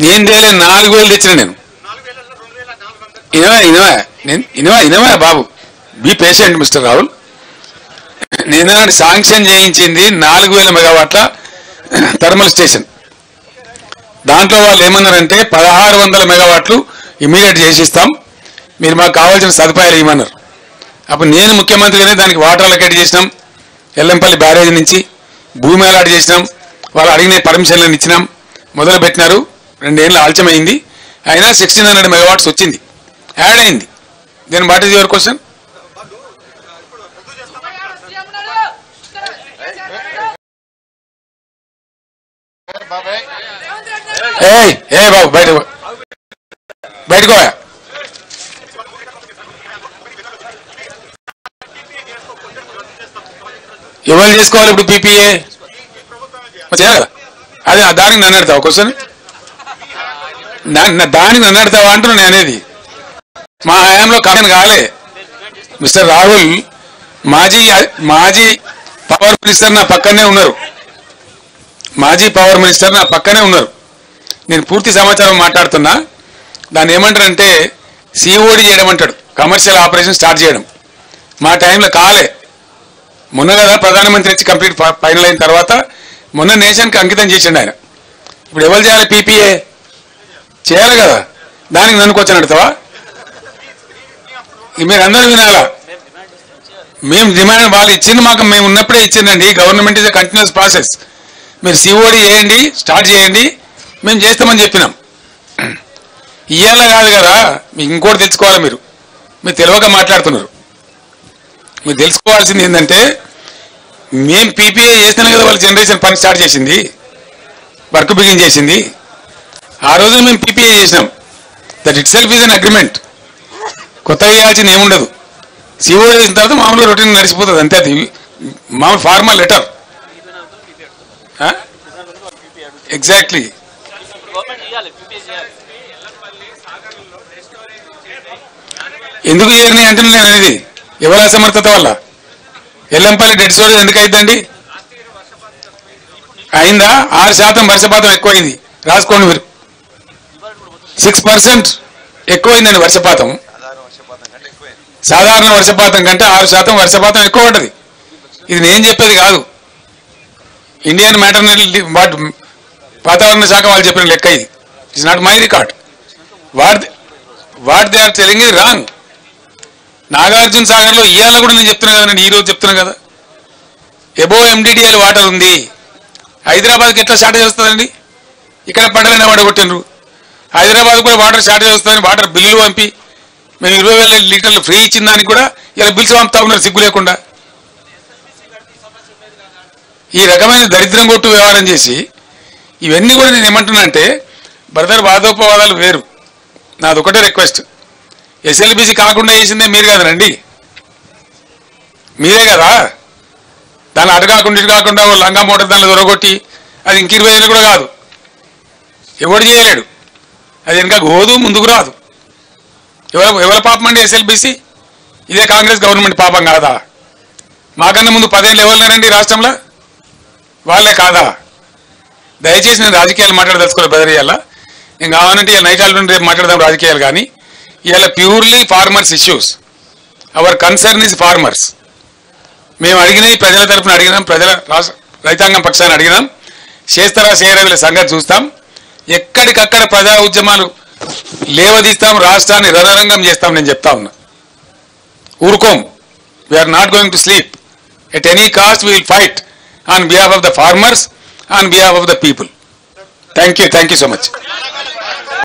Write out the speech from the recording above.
నేను తేలే 4000 తెచ్చిన నేను. ఇనవా బాబు, బీ పేషెంట్ మిస్టర్ రాహుల్. నేను శాంక్షన్ చేయించింది 4000 మెగావాట్ల థర్మల్ స్టేషన్. దాంట్లో వాళ్ళు ఏమన్నారంటే 1600 మెగావాట్లు ఇమీడియట్ చేసిస్తాం, మీరు మాకు కావాల్సిన సదుపాయాలు ఇవ్వమన్నారు. అప్పుడు నేను ముఖ్యమంత్రిగానే దానికి వాటర్ అలొకేట్ చేసినాం, ఎల్లంపల్లి బ్యారేజ్ నుంచి భూమి అలాట్ చేసినాం, వాళ్ళు అడిగిన పర్మిషన్లను ఇచ్చినాం, మొదలు పెట్టినారు. 2 ఏళ్ళు ఆలస్యమైంది, అయినా 1600 మెగావాట్స్ వచ్చింది, యాడ్ అయింది. Then what is your question? ఏ బాబు బయటకు ఎవరు చేసుకోవాలి ఇప్పుడు పీపీఏ చేయాలి? అదే దానికి నన్ను అడతావా క్వశ్చన్? దానికి నన్ను అడతావా అంటున్నా నేను. అనేది మా హయాంలో కాలే. మిస్టర్ రాహుల్ మాజీ పవర్ మినిస్టర్ నా పక్కనే ఉన్నారు, నేను పూర్తి సమాచారం మాట్లాడుతున్నా. దాన్ని ఏమంటారంటే సిఓడి చేయడం అంటాడు, కమర్షియల్ ఆపరేషన్ స్టార్ట్ చేయడం. మా టైంలో కాలే. మొన్న కదా ప్రధానమంత్రి వచ్చి కంప్లీట్ ఫైనల్ అయిన తర్వాత మొన్న నేషన్కి అంకితం చేసిండు ఆయన. ఇప్పుడు ఎవరు చేయాలి? పీపీఏ చేయాలి కదా, దానికి నన్ను క్వశ్చన్ అడతావా? మీరు అందరూ వినాలా? మేము డిమాండ్ వాళ్ళు ఇచ్చింది మాకు, మేము ఉన్నప్పుడే ఇచ్చిందండి. Government is a continuous process. మీరు సిఓడి చేయండి, స్టార్ట్ చేయండి, మేము చేస్తామని చెప్పినాం. ఇవాళ కాదు కదా, మీకు ఇంకోటి తెలుసుకోవాలి. మీరు తెలియక మాట్లాడుతున్నారు. మీరు తెలుసుకోవాల్సింది ఏంటంటే మేము పీపీఏ చేస్తేనే కదా వాళ్ళు జనరేషన్ పని స్టార్ట్ చేసింది, వర్క్ బిగిన్ చేసింది. ఆ రోజు మేము పీపీఏ చేసినాం. That it self is an agreement. కొత్తగా చేయాల్సింది ఏముండదు. సిఓడి చేసిన తర్వాత మామూలుగా రొటీన్ నడిచిపోతుంది అంతే. అది మామూలు ఫార్మల్ లెటర్. ఎగ్జాక్ట్లీ. ఎందుకు చేయని అంటే నేను అనేది ఎవరి అసమర్థత వల్ల. ఎల్లంపల్లి డెడ్ స్టోరేజ్ ఎందుకు అయిద్దండి? అయిందా? 6% వర్షపాతం ఎక్కువైంది. రాసుకోండి మీరు. 6% ఎక్కువైందండి వర్షపాతం. సాధారణ వర్షపాతం కంటే 6% వర్షపాతం ఎక్కువ ఉంటుంది. ఇది నేను చెప్పేది కాదు, ఇండియన్ మెటీరియల్ వాతావరణ శాఖ వాళ్ళు చెప్పిన లెక్క ఇది. It's not my record. What they are telling is wrong. Nagarjuna సాగర్లో ఇవాళ కూడా నేను చెప్తున్నా కదండి, ఈరోజు చెప్తున్నా కదా, ఎబోవ్ ఎండిడిఎల్ వాటర్ ఉంది. హైదరాబాద్కి ఎట్లా షార్టేజ్ వస్తుందండి? ఇక్కడ పంటలనే పడగొట్టినరు. హైదరాబాద్ కూడా వాటర్ షార్టేజ్ వస్తుందని వాటర్ బిల్లులు పంపి మేము 20,000 లీటర్లు ఫ్రీ ఇచ్చిన దానికి కూడా ఇలా బిల్స్ పంపుతా ఉన్నారు సిగ్గు లేకుండా. ఈ రకమైన దరిద్రం కొట్టు వ్యవహారం చేసి ఇవన్నీ కూడా నేను ఏమంటున్నా అంటే, బ్రదర్ వాదోపవాదాలు వేరు. నాది ఒకటే రిక్వెస్ట్, ఎస్ఎల్బిసి కాకుండా చేసిందే మీరు కదనండి, మీరే కదా. దాన్ని అటు కాకుండా ఇటు కాకుండా లంగా మోటార్ దానిలో దొరగొట్టి అది ఇంక 20 ఏళ్ళు కూడా కాదు, ఎవడు చేయలేడు. అది ఇంకా గోదు ముందుకు రాదు. ఎవరి పాపం అండి ఎస్ఎల్బిసి? ఇదే కాంగ్రెస్ గవర్నమెంట్ పాపం కాదా? మాకన్నా ముందు 10 ఏళ్ళు ఎవరున్నారండి రాష్ట్రంలో? వాళ్ళే కాదా? దయచేసి నేను రాజకీయాలు మాట్లాడదలుచుకోవాలి బ్రదర్. ఇవాళ నేను కావాలంటే ఇలా నైట్ ఆల్ రేపు మాట్లాడదాం రాజకీయాలు, కానీ ఇవాళ purely farmers issues. Hour concern is farmers. మేము అడిగినవి ప్రజల తరఫున అడిగినాం, రైతాంగం పక్షాన్ని అడిగినాం. చేస్తారా చేయరా వీళ్ళ సంగతి చూస్తాం. ఎక్కడికక్కడ ప్రజా ఉద్యమాలు లేవదీస్తాం, రాష్ట్రాన్ని రణరంగం చేస్తాం. నేను చెప్తా ఉన్నా, ఊరుకోం. We are not going to sleep. At any cost we will fight on behalf of the farmers, on behalf of the people. Thank you so much.